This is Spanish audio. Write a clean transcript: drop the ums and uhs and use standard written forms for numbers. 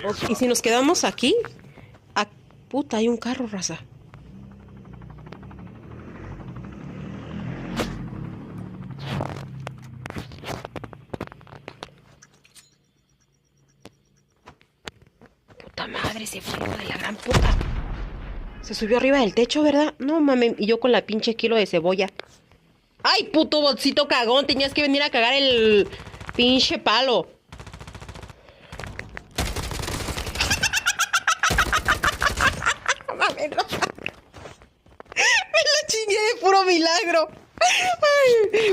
Ok, ¿y si nos quedamos aquí? Ah, puta, hay un carro, raza. Puta madre, se fue hijo de la gran puta. Se subió arriba del techo, ¿verdad? No mames, y yo con la pinche kilo de cebolla. ¡Ay, puto bolsito cagón! Tenías que venir a cagar el pinche palo. Mames, no. Me la chingué de puro milagro. Ay.